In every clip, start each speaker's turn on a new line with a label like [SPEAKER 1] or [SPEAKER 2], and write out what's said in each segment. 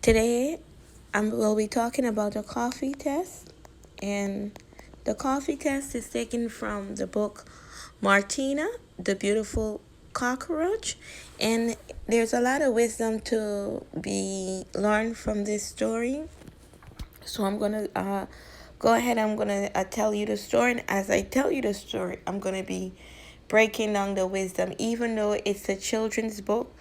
[SPEAKER 1] Today, will be talking about the coffee test, and the coffee test is taken from the book Martina, the Beautiful Cockroach, and there's a lot of wisdom to be learned from this story. So I'm gonna go ahead. I'm gonna tell you the story, and as I tell you the story, I'm gonna be breaking down the wisdom. Even though it's a children's book,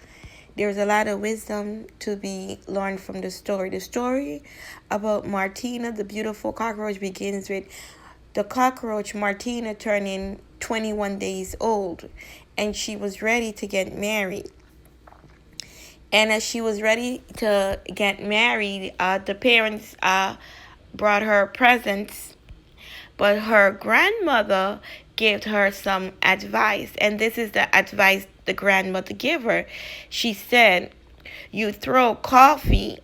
[SPEAKER 1] there's a lot of wisdom to be learned from the story. The story about Martina, the beautiful cockroach, begins with the cockroach Martina turning 21 days old, and she was ready to get married. And as she was ready to get married, the parents brought her presents, but her grandmother gave her some advice. And this is the advice the grandmother gave her. She said, you throw coffee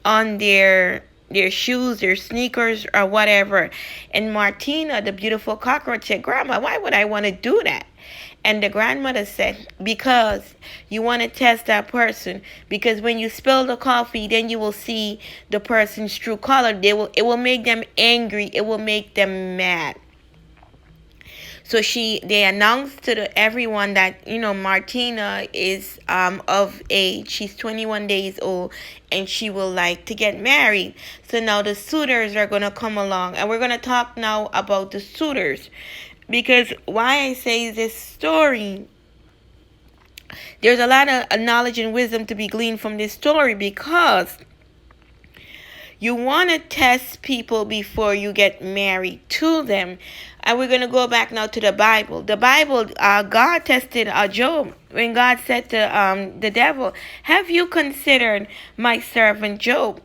[SPEAKER 1] on their shoes, their sneakers, or whatever. And Martina, the beautiful cockroach, said, Grandma, why would I want to do that? And the grandmother said, because you want to test that person. Because when you spill the coffee, then you will see the person's true color. It will make them angry. It will make them mad. So they announced to everyone that, Martina is of age. She's 21 days old, and she will like to get married. So now the suitors are going to come along, and we're going to talk now about the suitors. Because why I say this story, there's a lot of knowledge and wisdom to be gleaned from this story, because you want to test people before you get married to them. And we're going to go back now to the Bible. The Bible, God tested Job when God said to the devil, have you considered my servant Job?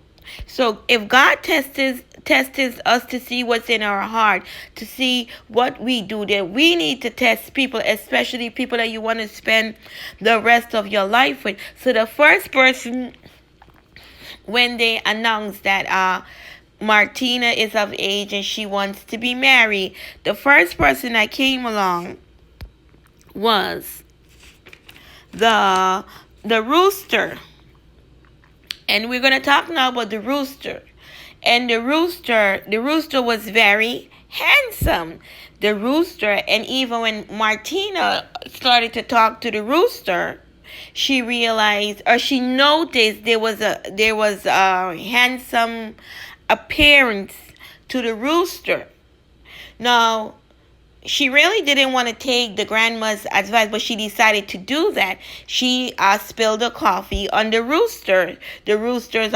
[SPEAKER 1] So if God tests us to see what's in our heart, to see what we do, then we need to test people, especially people that you want to spend the rest of your life with. So the first person, when they announced that Martina is of age and she wants to be married, the first person that came along was the rooster. And we're going to talk now about the rooster. And the rooster was very handsome. The rooster, and even when Martina started to talk to the rooster, she realized, or she noticed, there was a handsome appearance to the rooster. Now, she really didn't want to take the grandma's advice, but she decided to do that. She spilled the coffee on the rooster. The rooster's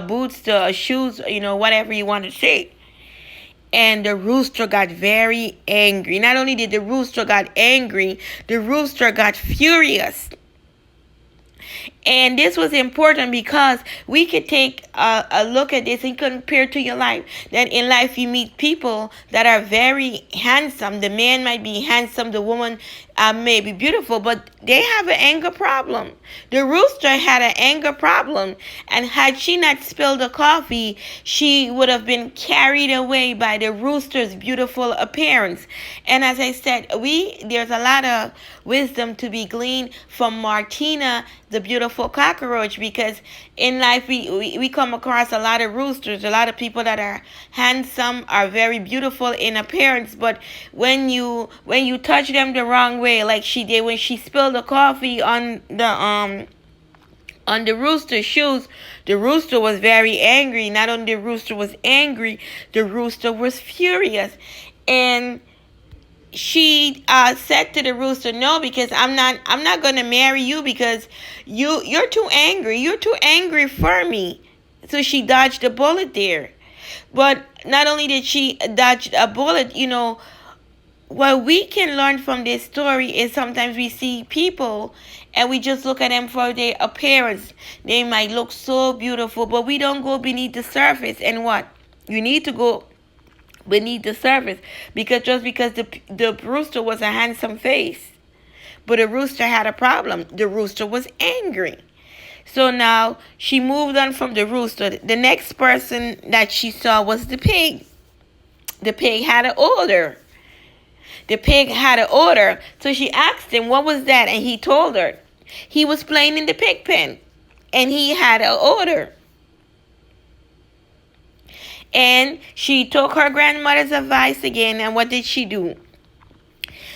[SPEAKER 1] boots, the shoes, whatever you want to say. And the rooster got very angry. Not only did the rooster got angry, the rooster got furious. And this was important because we could take a look at this and compare to your life. That in life you meet people that are very handsome. The man might be handsome, the woman may be beautiful, but they have an anger problem. The rooster had an anger problem, and had she not spilled the coffee, she would have been carried away by the rooster's beautiful appearance. And as I said, there's a lot of wisdom to be gleaned from Martina, the beautiful cockroach, because in life we come across a lot of roosters, a lot of people that are handsome, are very beautiful in appearance, but when you touch them the wrong way, like she did when she spilled the coffee on the rooster's shoes, the rooster was very angry. Not only the rooster was angry, the rooster was furious. And she said to the rooster, no, because I'm not going to marry you, because you're too angry. You're too angry for me. So she dodged a bullet there. But not only did she dodge a bullet, what we can learn from this story is sometimes we see people and we just look at them for their appearance. They might look so beautiful, but we don't go beneath the surface. And what? You need to go beneath the surface, because just because the rooster was a handsome face, but the rooster had a problem. The rooster was angry. So now she moved on from the rooster. The next person that she saw was the pig. The pig had an odor. So she asked him, what was that? And he told her he was playing in the pig pen. and he had an odor. And she took her grandmother's advice again, and what did she do?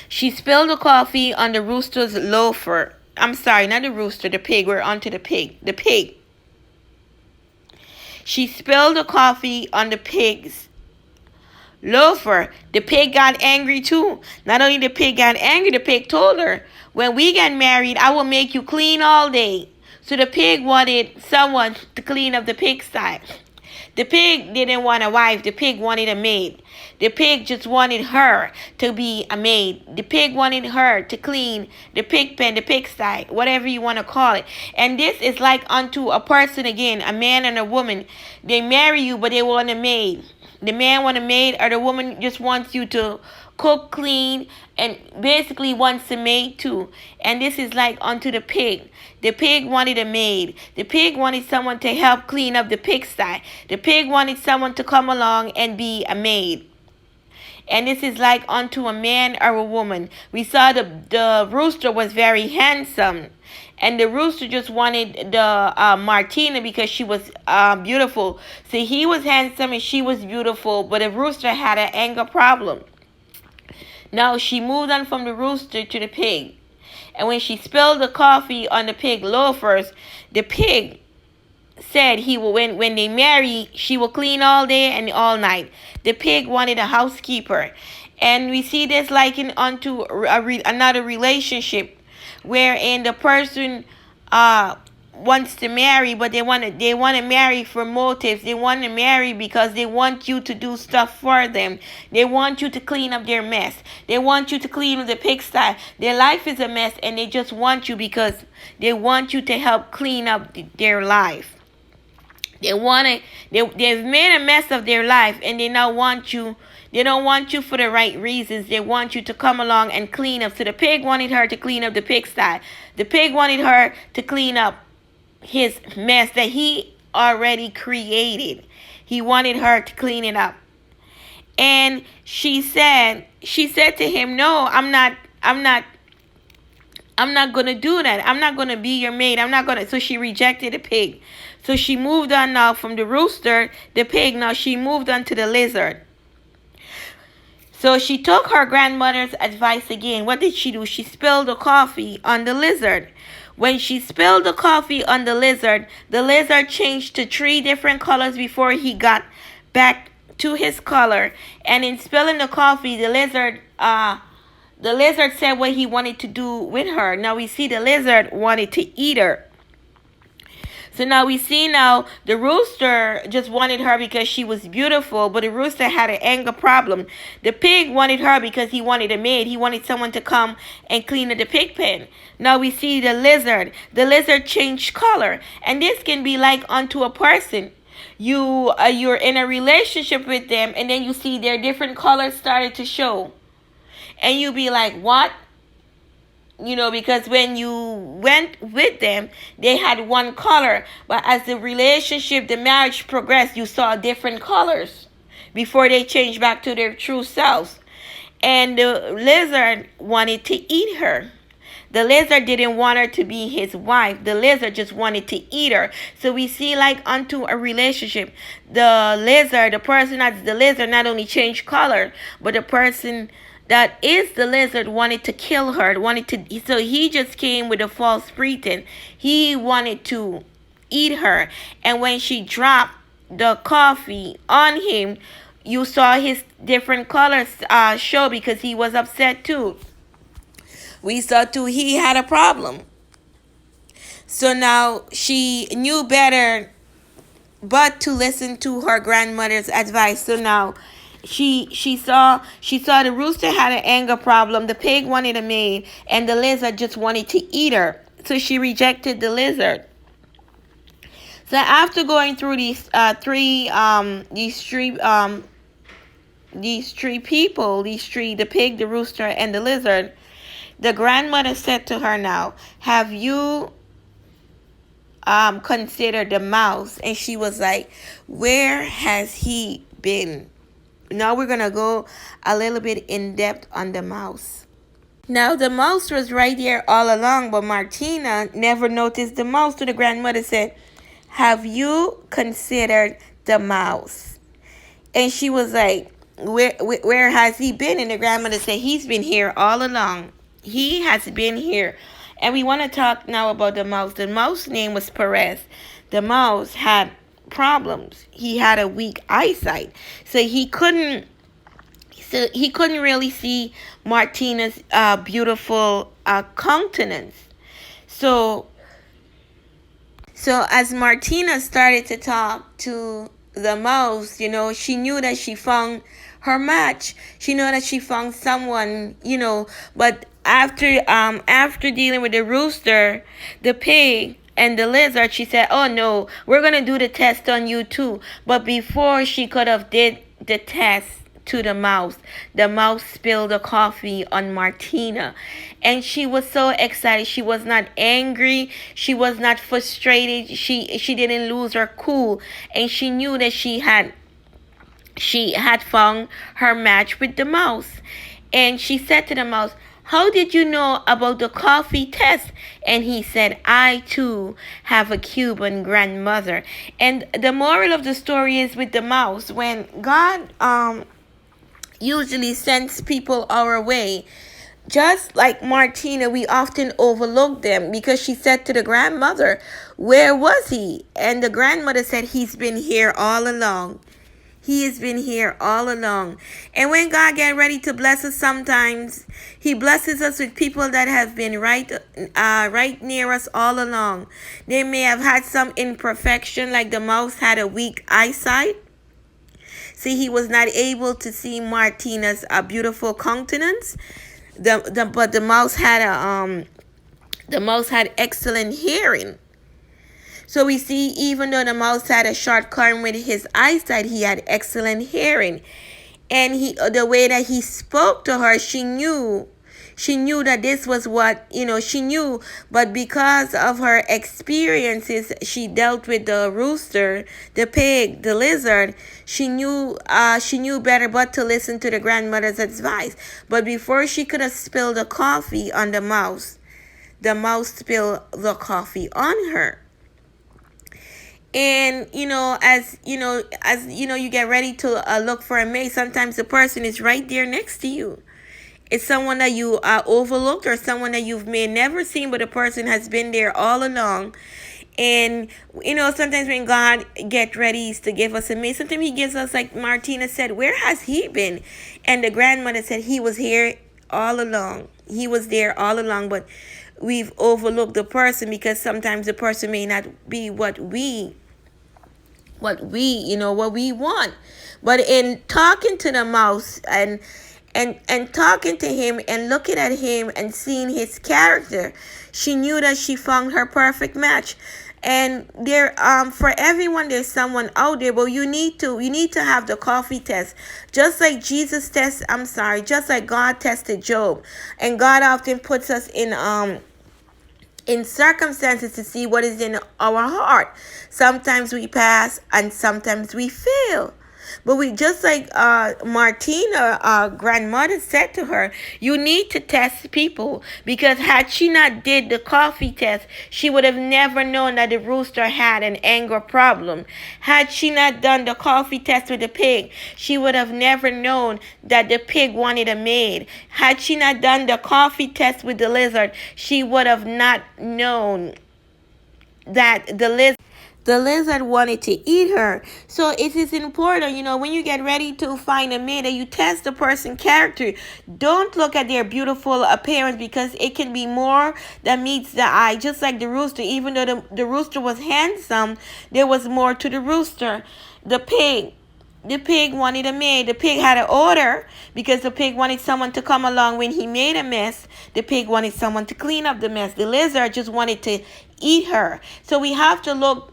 [SPEAKER 1] She spilled the coffee on the rooster's loafer. I'm sorry, not the rooster, the pig. We're onto the pig. The pig. She spilled the coffee on the pig's loafer. The pig got angry too. Not only the pig got angry, the pig told her, when we get married, I will make you clean all day. So the pig wanted someone to clean up the pigsty. The pig didn't want a wife. The pig wanted a maid. The pig just wanted her to be a maid. The pig wanted her to clean the pig pen, the pigsty, whatever you want to call it. And this is like unto a person again, a man and a woman. They marry you, but they want a maid. The man want a maid, or the woman just wants you to cook, clean, and basically wants a maid too. And this is like unto the pig. The pig wanted a maid. The pig wanted someone to help clean up the pigsty. The pig wanted someone to come along and be a maid. And this is like unto a man or a woman. We saw the rooster was very handsome. And the rooster just wanted the Martina because she was beautiful. So he was handsome and she was beautiful. But the rooster had an anger problem. Now she moved on from the rooster to the pig. And when she spilled the coffee on the pig loafers, the pig said he will, when they marry, she will clean all day and all night. The pig wanted a housekeeper. And we see this likened onto another relationship wherein the person wants to marry, but they want to marry for motives. They want to marry because they want you to do stuff for them. They want you to clean up their mess. They want you to clean up the pigsty. Their life is a mess, and they just want you because they want you to help clean up their life. They've made a mess of their life, and they now want you. They don't want you for the right reasons. They want you to come along and clean up. So the pig wanted her to clean up the pigsty. The pig wanted her to clean up his mess that he already created. He wanted her to clean it up. And she said to him, no, I'm not going to do that. I'm not going to be your maid. So she rejected the pig. So she moved on now from the rooster, the pig. Now she moved on to the lizard. So she took her grandmother's advice again. What did she do? She spilled the coffee on the lizard. When she spilled the coffee on the lizard changed to 3 different colors before he got back to his color. And in spilling the coffee, the lizard said what he wanted to do with her. Now we see the lizard wanted to eat her. So now we see the rooster just wanted her because she was beautiful, but the rooster had an anger problem. The pig wanted her because he wanted a maid. He wanted someone to come and clean up the pig pen. Now we see the lizard. The lizard changed color. And this can be like unto a person. You're in a relationship with them, and then you see their different colors started to show. And you be like, what? Because when you went with them, they had one color. But as the relationship, the marriage progressed, you saw different colors before they changed back to their true selves. And the lizard wanted to eat her. The lizard didn't want her to be his wife. The lizard just wanted to eat her. So we see like unto a relationship, the person that's the lizard not only changed color, but the person that is the lizard wanted to kill her, so he just came with a false pretense. He wanted to eat her. And when she dropped the coffee on him, you saw his different colors show because he was upset too. We saw too he had a problem. So now she knew better but to listen to her grandmother's advice. So now she saw the rooster had an anger problem, the pig wanted a maid, and the lizard just wanted to eat her. So she rejected the lizard. So after going through these three people, the pig, the rooster, and the lizard, the grandmother said to her, now, have you considered the mouse? And she was like, where has he been? Now we're going to go a little bit in depth on the mouse. Now the mouse was right there all along, but Martina never noticed the mouse. So the grandmother said, "Have you considered the mouse?" And she was like, where has he been? And the grandmother said, "He's been here all along. He has been here." And we want to talk now about the mouse. The mouse name was Perez. The mouse had problems. He had a weak eyesight, so he couldn't really see Martina's beautiful countenance. So as Martina started to talk to the mouse, she knew that she found her match. She knew that she found someone, but after dealing with the rooster, the pig, and the lizard, she said, "Oh no, we're gonna do the test on you too." But before she could have did the test to the mouse spilled the coffee on Martina. And she was so excited. She was not angry. She was not frustrated. She didn't lose her cool. And she knew that she had found her match with the mouse. And she said to the mouse, "How did you know about the coffee test?" And he said, "I too have a Cuban grandmother." And the moral of the story is with the mouse, when God usually sends people our way, just like Martina, we often overlook them, because she said to the grandmother, "Where was he?" And the grandmother said, "He's been here all along. He has been here all along." And when God get ready to bless us, sometimes he blesses us with people that have been right near us all along. They may have had some imperfection, like the mouse had a weak eyesight. See, he was not able to see Martina's beautiful countenance. But the mouse had excellent hearing. So we see, even though the mouse had a shortcoming with his eyesight, he had excellent hearing. And the way that he spoke to her, she knew that this was what, she knew. But because of her experiences, she dealt with the rooster, the pig, the lizard. She knew better but to listen to the grandmother's advice. But before she could have spilled the coffee on the mouse spilled the coffee on her. And as you get ready to look for a mate, sometimes the person is right there next to you. It's someone that you overlooked, or someone that you've may never seen, but the person has been there all along. And sometimes when God get ready to give us a mate, sometimes he gives us, like Martina said, "Where has he been?" And the grandmother said, "He was here all along. He was there all along." But we've overlooked the person, because sometimes the person may not be what we want. But in talking to the mouse and talking to him and looking at him and seeing his character, she knew that she found her perfect match. And there, for everyone, there's someone out there, but you need to have the coffee test, just like just like God tested Job. And God often puts us in circumstances to see what is in our heart. Sometimes we pass and sometimes we fail. But we, just like Martina, grandmother said to her, you need to test people, because had she not did the coffee test, she would have never known that the rooster had an anger problem. Had she not done the coffee test with the pig, she would have never known that the pig wanted a maid. Had she not done the coffee test with the lizard, she would have not known that the lizard wanted to eat her. So it is important, when you get ready to find a mate, that you test the person's character. Don't look at their beautiful appearance, because it can be more that meets the eye. Just like the rooster, even though the rooster was handsome, there was more to the rooster. The pig wanted a maid. The pig had an odor, because the pig wanted someone to come along when he made a mess. The pig wanted someone to clean up the mess. The lizard just wanted to eat her. So we have to look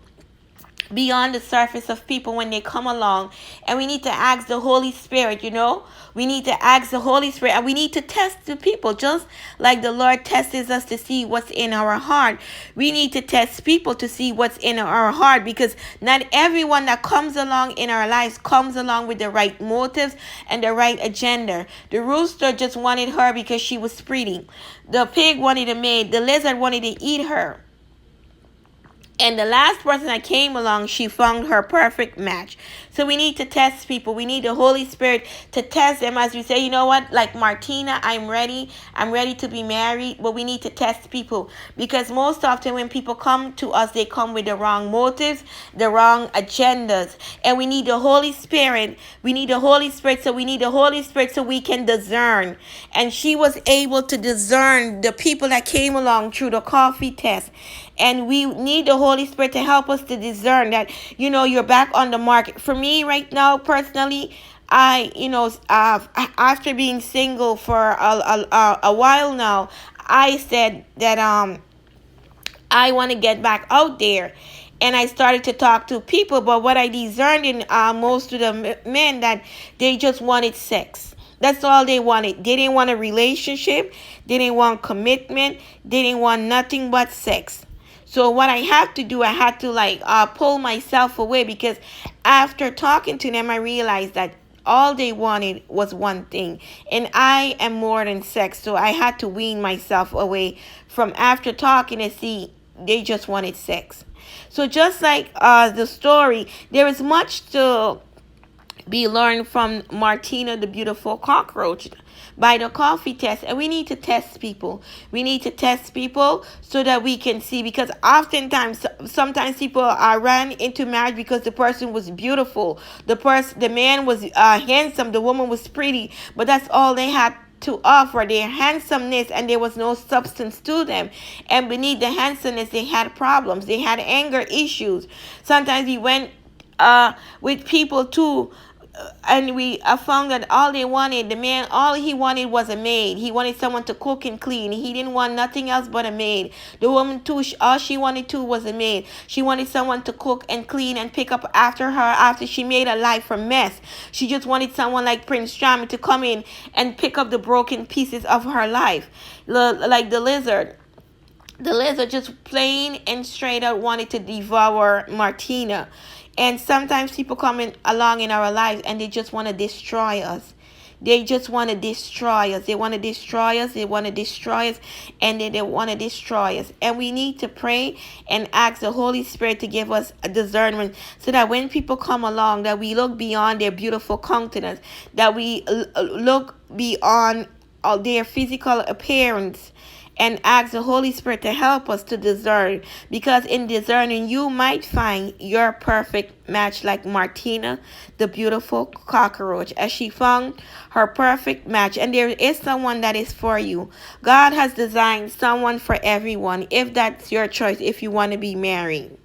[SPEAKER 1] beyond the surface of people when they come along. And we need to ask the Holy Spirit, you know. We need to ask the Holy Spirit, and we need to test the people just like the Lord tests us to see what's in our heart. We need to test people to see what's in our heart, because not everyone that comes along in our lives comes along with the right motives and the right agenda. The rooster just wanted her because she was pretty. The pig wanted a maid. The lizard wanted to eat her. And the last person that came along, she found her perfect match. So we need to test people. We need the Holy Spirit to test them as we say, you know what, like Martina, I'm ready. I'm ready to be married. But we need to test people, because most often when people come to us, they come with the wrong motives, the wrong agendas. And we need the Holy Spirit. We need the Holy Spirit. So we need the Holy Spirit so we can discern. And she was able to discern the people that came along through the coffee test. And we need the Holy Spirit to help us to discern that, you know, you're back on the market. For me right now, personally, after being single for a while now, I said that I want to get back out there. And I started to talk to people. But what I discerned in most of the men, that they just wanted sex. That's all they wanted. They didn't want a relationship. They didn't want commitment. They didn't want nothing but sex. So what I had to do, I had to pull myself away, because after talking to them, I realized that all they wanted was one thing. And I am more than sex. So I had to wean myself away from, after talking, to see they just wanted sex. So just like the story, there is much to be learned from Martina, the beautiful cockroach, by the coffee test. And we need to test people. We need to test people so that we can see, because oftentimes, sometimes people are ran into marriage because the person was beautiful, the man was handsome, the woman was pretty, but that's all they had to offer, their handsomeness, and there was no substance to them. And beneath the handsomeness, they had problems, they had anger issues. Sometimes we went with people too, and we found that all they wanted, the man, all he wanted was a maid. He wanted someone to cook and clean. He didn't want nothing else but a maid. The woman too, all she wanted too was a maid. She wanted someone to cook and clean and pick up after her after she made her life a mess. She just wanted someone like Prince Charming to come in and pick up the broken pieces of her life. Like the lizard. The lizard just plain and straight out wanted to devour Martina. And sometimes people come along in our lives and they just want to destroy us. They just want to destroy us. They want to destroy us. They want to destroy us. And they want to destroy us. And we need to pray and ask the Holy Spirit to give us a discernment, so that when people come along, that we look beyond their beautiful countenance, that we look beyond their physical appearance, and ask the Holy Spirit to help us to discern. Because in discerning, you might find your perfect match, like Martina, the beautiful cockroach, as she found her perfect match. And there is someone that is for you. God has designed someone for everyone, if that's your choice, if you want to be married.